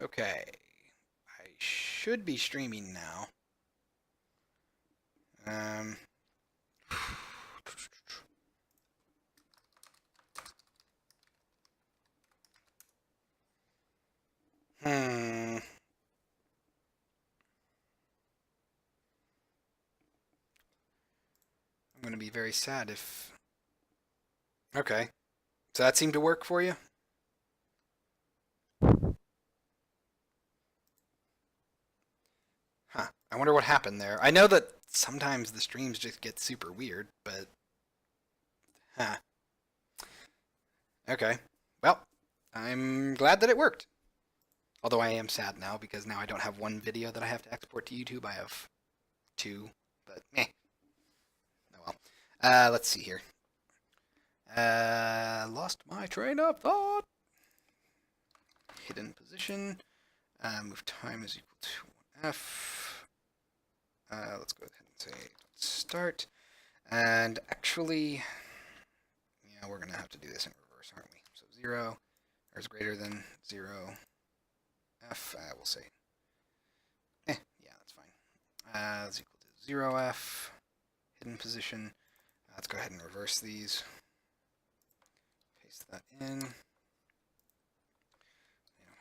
Okay, I should be streaming now. Um, hmm. I'm gonna be very sad if. Okay, so that seemed to work for you? Huh. I wonder what happened there. I know that sometimes the streams just get super weird, but huh. Okay. Well, I'm glad that it worked. Although I am sad now because now I don't have one video that I have to export to YouTube. I have two, but eh. Oh well. Let's see here. Lost my train of thought. Hidden position. Move time is equal to 1f. Let's go ahead and say start. And actually, yeah, we're going to have to do this in reverse, aren't we? So 0 is greater than 0 f. We'll say, yeah, that's fine. Is equal to 0 f. Hidden position. Let's go ahead and reverse these. Paste that in.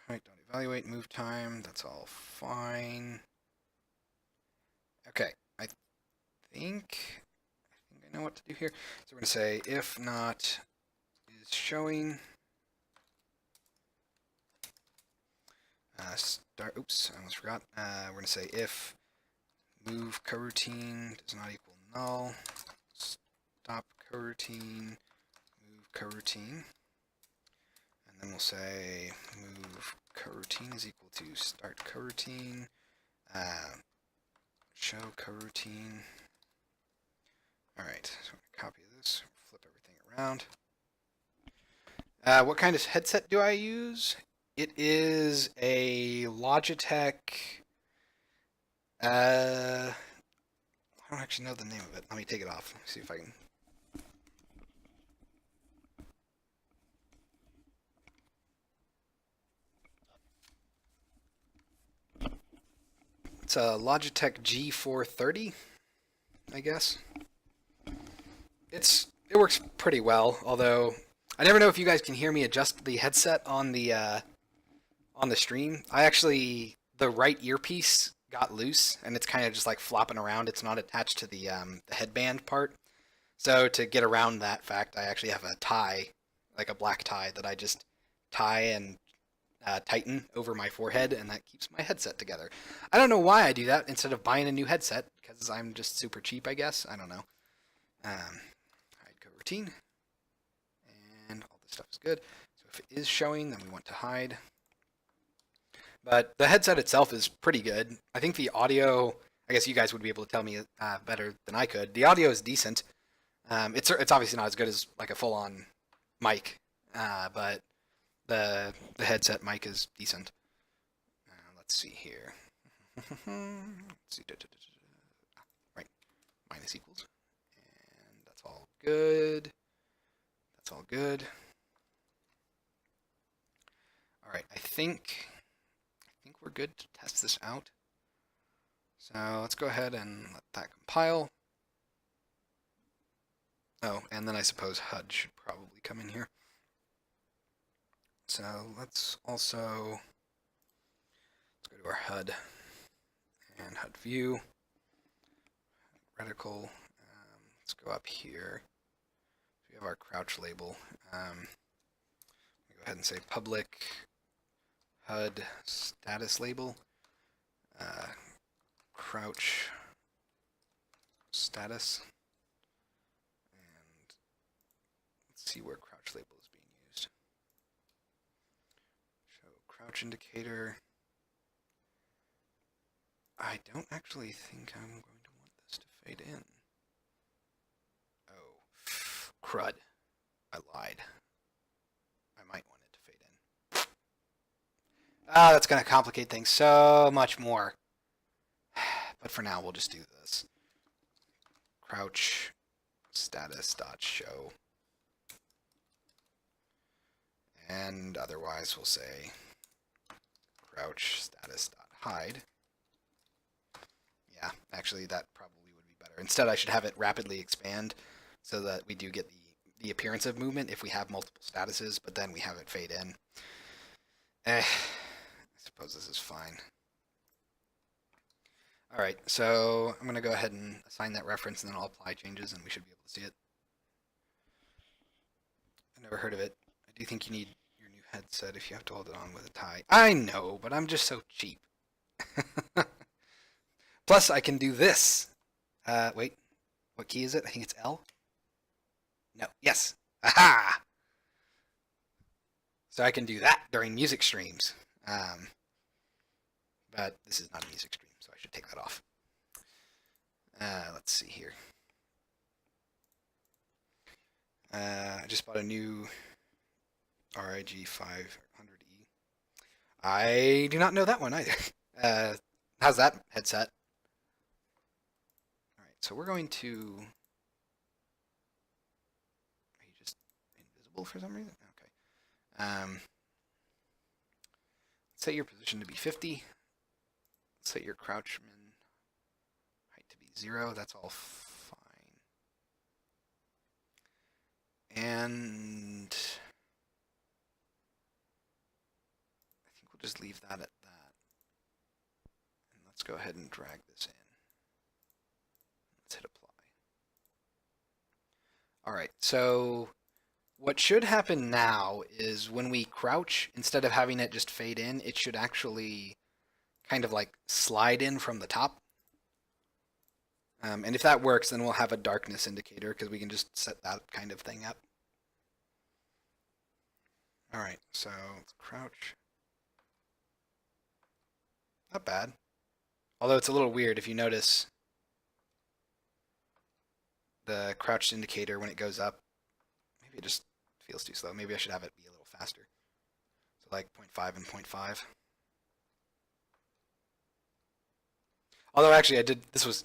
Height, don't evaluate, move time, that's all fine. Okay, I think I know what to do here. So we're going to say if not is showing. Oops, I almost forgot. We're going to say if move coroutine does not equal null, stop coroutine, move coroutine. And then we'll say move coroutine is equal to start coroutine, show coroutine. Alright, so I'm going to copy this, flip everything around. What kind of headset do I use? It is a Logitech. I don't actually know the name of it. Let me take it off. See if I can. It's a Logitech G430, I guess. It works pretty well, although I never know if you guys can hear me adjust the headset on the stream. The right earpiece got loose and it's kind of just like flopping around. It's not attached to the headband part. So to get around that fact, I actually have a tie, like a black tie that I just tie and tighten over my forehead, and that keeps my headset together. I don't know why I do that instead of buying a new headset because I'm just super cheap, I guess. I don't know. Hide coroutine, and all this stuff is good. So if it is showing, then we want to hide. But the headset itself is pretty good. I think the audio, I guess you guys would be able to tell me better than I could. The audio is decent. It's obviously not as good as like a full-on mic, but the headset mic is decent. Let's see here. Let's see. Right, minus equals, and that's all good. That's all good. All right, I think we're good to test this out. So let's go ahead and let that compile. Oh, and then I suppose HUD should probably come in here. So let's go to our HUD and HUD view, reticle. Let's go up here. We have our crouch label. Go ahead and say public HUD status label, crouch status, and let's see where crouch label is being used. Show crouch indicator. I don't actually think I'm going to want this to fade in. Oh, crud. I lied. I might want it to fade in. That's going to complicate things so much more. But for now, we'll just do this. Crouch status dot show. And otherwise, we'll say crouch status dot hide. Yeah, actually that probably would be better. Instead, I should have it rapidly expand so that we do get the appearance of movement if we have multiple statuses, but then we have it fade in. I suppose this is fine. All right, so I'm going to go ahead and assign that reference, and then I'll apply changes, and we should be able to see it. I never heard of it. I do think you need your new headset if you have to hold it on with a tie. I know, but I'm just so cheap. Plus, I can do this. Wait, what key is it? I think it's L. No, yes. Aha! So I can do that during music streams. But this is not a music stream, so I should take that off. Let's see here. I just bought a new RIG 500E. I do not know that one either. How's that headset? All right, so we're going to... Are you just invisible for some reason? Okay. Set your position to be 50. Set your crouchman height to be 0. That's all fine. And I think we'll just leave that at that. And let's go ahead and drag this in. Let's hit apply. All right, so what should happen now is when we crouch, instead of having it just fade in, it should actually kind of like slide in from the top. And if that works, then we'll have a darkness indicator because we can just set that kind of thing up. All right, so let's crouch. Not bad. Although it's a little weird if you notice the crouched indicator when it goes up. Maybe it just feels too slow. Maybe I should have it be a little faster. So like 0.5 and 0.5. Although actually I did, this was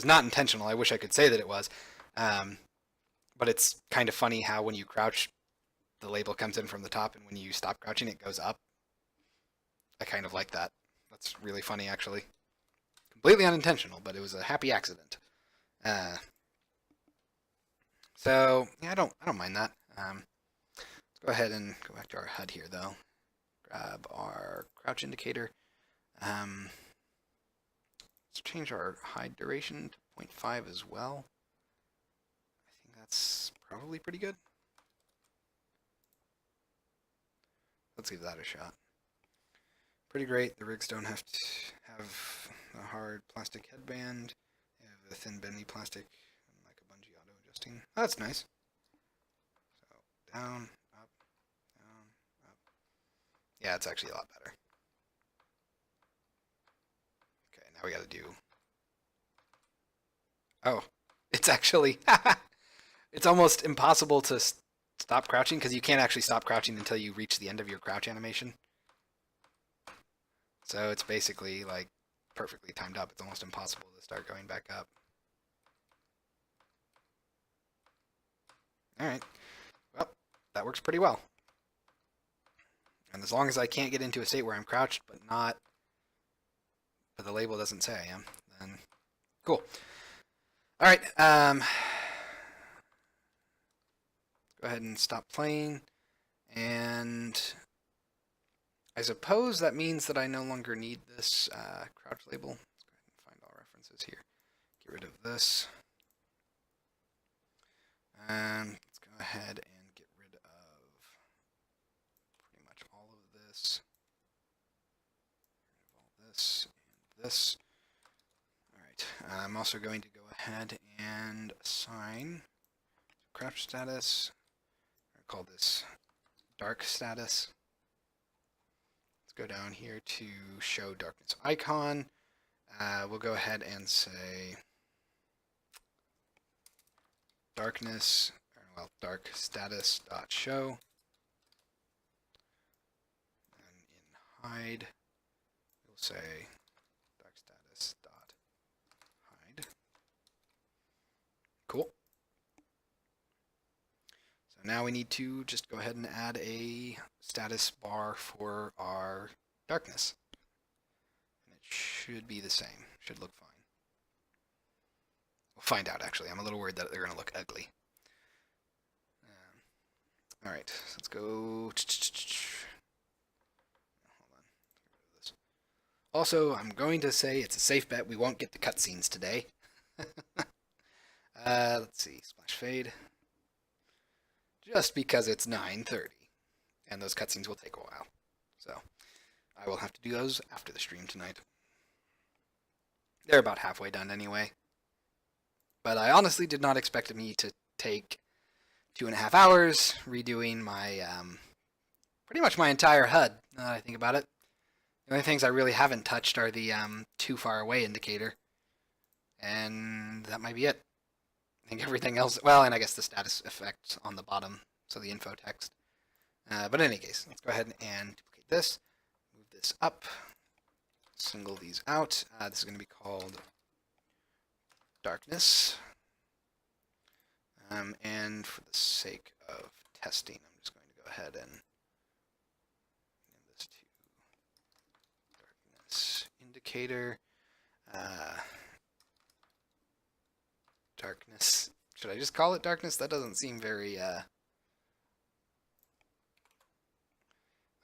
not intentional. I wish I could say that it was. But it's kind of funny how when you crouch, the label comes in from the top, and when you stop crouching, it goes up. I kind of like that. That's really funny, actually. Completely unintentional, but it was a happy accident. So yeah, I don't mind that. Let's go ahead and go back to our HUD here, though. Grab our crouch indicator. Let's change our hide duration to 0.5 as well. I think that's probably pretty good. Let's give that a shot. Pretty great. The rigs don't have to have a hard plastic headband. They have a thin bendy plastic and like a bungee auto adjusting. Oh, that's nice. So down, up, down, up. Yeah, it's actually a lot better. Okay, now we gotta do... Oh, it's actually... It's almost impossible to stop crouching because you can't actually stop crouching until you reach the end of your crouch animation. So it's basically like perfectly timed up. It's almost impossible to start going back up. All right. Well, that works pretty well. And as long as I can't get into a state where I'm crouched but the label doesn't say I am, then cool. All right. Go ahead and stop playing. And I suppose that means that I no longer need this crouch label. Let's go ahead and find all references here. Get rid of this. And let's go ahead and get rid of pretty much all of this. Get rid of all this and this. All right. I'm also going to go ahead and assign crouch status. I'll call this dark status. Go down here to show darkness icon. We'll go ahead and say darkness, well, dark status dot show. And in hide, we'll say dark status dot hide. Cool. So now we need to just go ahead and add a status bar for our darkness. should be the same. Should look fine. We'll find out, actually. I'm a little worried that they're going to look ugly. All right, so let's go. Hold on. Also, I'm going to say it's a safe bet we won't get the cutscenes today. Let's see. Splash fade. Just because it's 9:30, and those cutscenes will take a while. So I will have to do those after the stream tonight. They're about halfway done anyway. But I honestly did not expect me to take 2.5 hours redoing my pretty much my entire HUD. Now that I think about it, the only things I really haven't touched are the too far away indicator, and that might be it. I think everything else, well, and I guess the status effect on the bottom, so the info text. But in any case, let's go ahead and duplicate this, move this up, single these out. This is going to be called darkness. And for the sake of testing, I'm just going to go ahead and name this to darkness indicator. Darkness. Should I just call it darkness? That doesn't seem very, that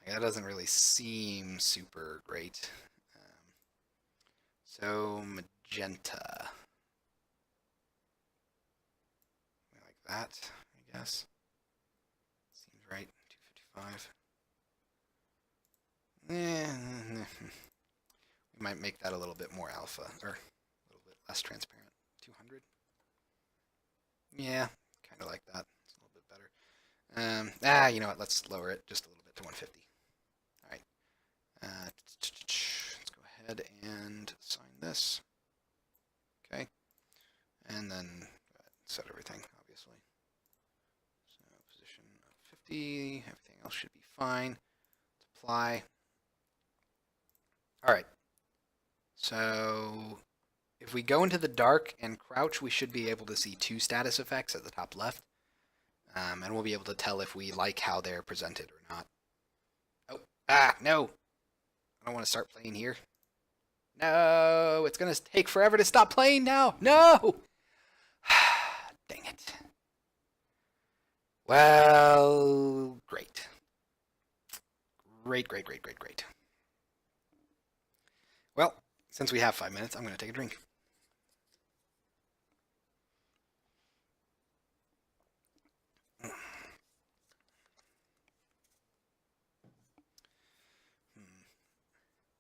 doesn't really seem super great. So magenta. Like that, I guess. Seems right. 255. We might make that a little bit more alpha, or a little bit less transparent. 200. Yeah, kind of like that. It's a little bit better. You know what? Let's lower it just a little bit to 150. All right. Let's go ahead and sign this. Okay. And then set everything, obviously. So position of 50. Everything else should be fine. Let's apply. All right. So if we go into the dark and crouch, we should be able to see 2 status effects at the top left. And we'll be able to tell if we like how they're presented or not. Oh, no. I don't want to start playing here. No, it's going to take forever to stop playing now. No! Dang it. Well, great. Great. Well, since we have 5 minutes, I'm going to take a drink.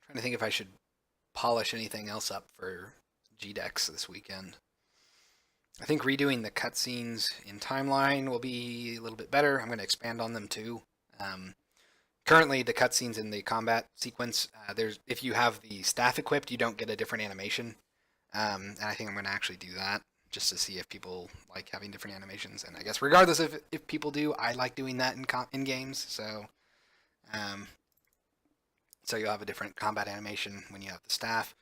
Trying to think if I should polish anything else up for GDEX this weekend. I think redoing the cutscenes in timeline will be a little bit better. I'm going to expand on them too. Currently, the cutscenes in the combat sequence, if you have the staff equipped, you don't get a different animation. And I think I'm going to actually do that just to see if people like having different animations. And I guess regardless of if people do, I like doing that in games. So, so you'll have a different combat animation when you have the staff.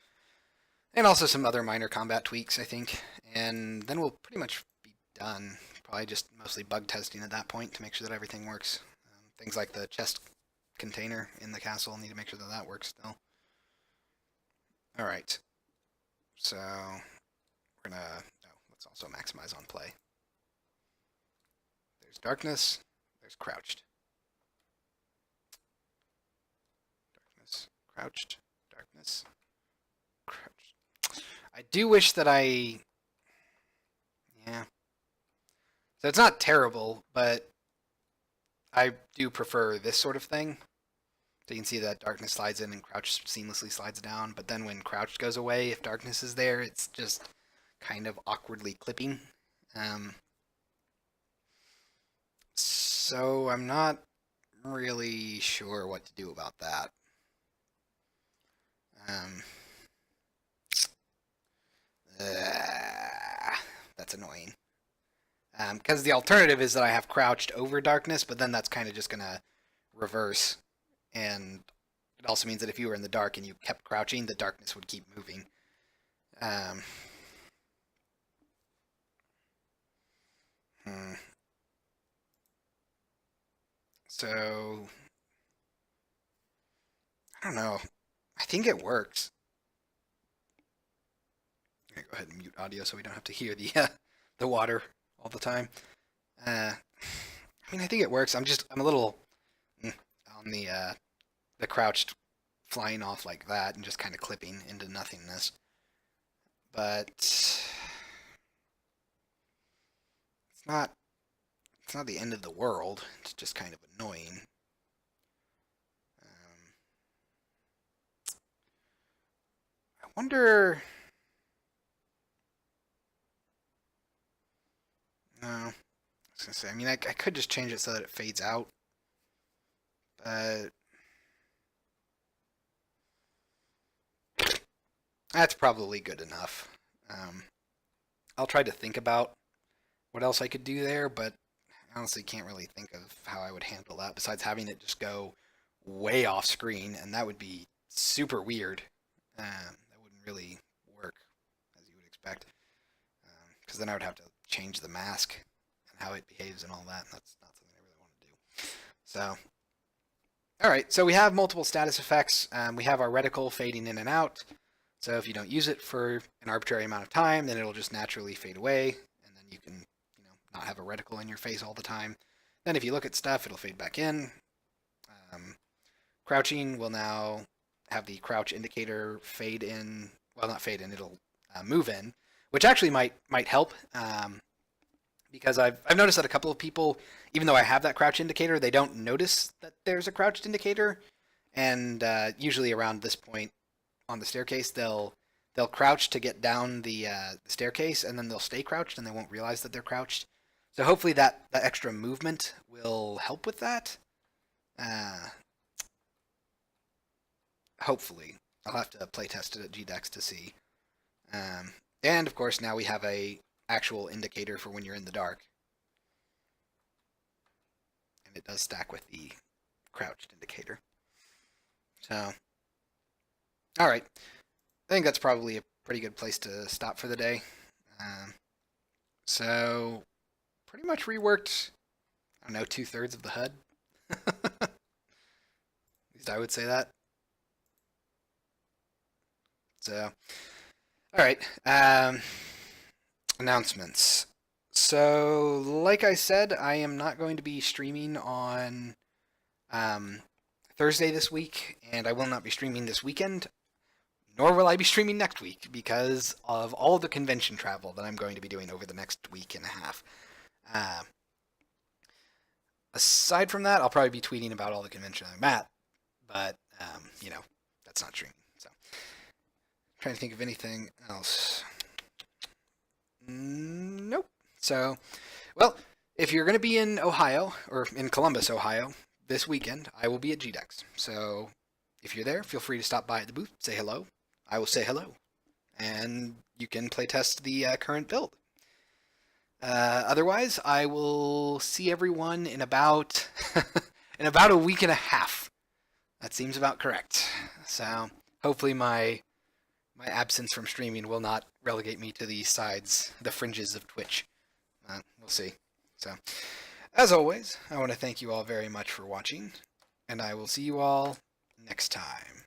And also some other minor combat tweaks, I think. And then we'll pretty much be done. Probably just mostly bug testing at that point to make sure that everything works. Things like the chest container in the castle, need to make sure that that works still. Alright. So, we're gonna... Oh, let's also maximize on play. There's darkness. There's crouched. Darkness. Crouched. Darkness. Crouched. I do wish that I... Yeah. So it's not terrible, but I do prefer this sort of thing. So you can see that darkness slides in and crouch seamlessly slides down, but then when crouch goes away, if darkness is there, it's just kind of awkwardly clipping. So I'm not really sure what to do about that. That's annoying. Because the alternative is that I have crouched over darkness, but then that's kind of just going to reverse. And it also means that if you were in the dark and you kept crouching, the darkness would keep moving. So, I don't know. I think it works. I'm gonna go ahead and mute audio so we don't have to hear the water all the time. I mean, I think it works. I'm a little on the crouched flying off like that and just kind of clipping into nothingness. But it's not the end of the world. It's just kind of annoying. I wonder. No, I was gonna say. I mean, I could just change it so that it fades out, but that's probably good enough. I'll try to think about what else I could do there, but I honestly can't really think of how I would handle that besides having it just go way off screen, and that would be super weird. That wouldn't really work as you would expect, because then I would have to change the mask and how it behaves and all that, and that's not something I really want to do. So, all right, so we have multiple status effects. We have our reticle fading in and out. So if you don't use it for an arbitrary amount of time, then it'll just naturally fade away, and then you can, not have a reticle in your face all the time. Then if you look at stuff, it'll fade back in. Crouching will now have the crouch indicator fade in. Well, not fade in. It'll move in, which actually might help, because I've noticed that a couple of people, even though I have that crouch indicator, they don't notice that there's a crouched indicator, and usually around this point on the staircase, they'll crouch to get down the staircase, and then they'll stay crouched, and they won't realize that they're crouched. So hopefully that extra movement will help with that. Hopefully. I'll have to play test it at GDEX to see. And of course now we have a actual indicator for when you're in the dark. And it does stack with the crouched indicator. So, alright. I think that's probably a pretty good place to stop for the day. So, pretty much reworked, I don't know, 2/3 of the HUD. At least I would say that. So, alright. Announcements. So, like I said, I am not going to be streaming on Thursday this week, and I will not be streaming this weekend, nor will I be streaming next week because of all of the convention travel that I'm going to be doing over the next week and a half. Aside from that, I'll probably be tweeting about all the convention I'm at, but, that's not streaming. So, trying to think of anything else. Nope. So, well, if you're going to be in Ohio, or in Columbus, Ohio, this weekend, I will be at GDEX. So, if you're there, feel free to stop by at the booth, say hello. I will say hello. And you can playtest the current build. Otherwise, I will see everyone in about a week and a half. That seems about correct. So, hopefully my absence from streaming will not relegate me to the sides, the fringes of Twitch. We'll see. So, as always, I want to thank you all very much for watching, and I will see you all next time.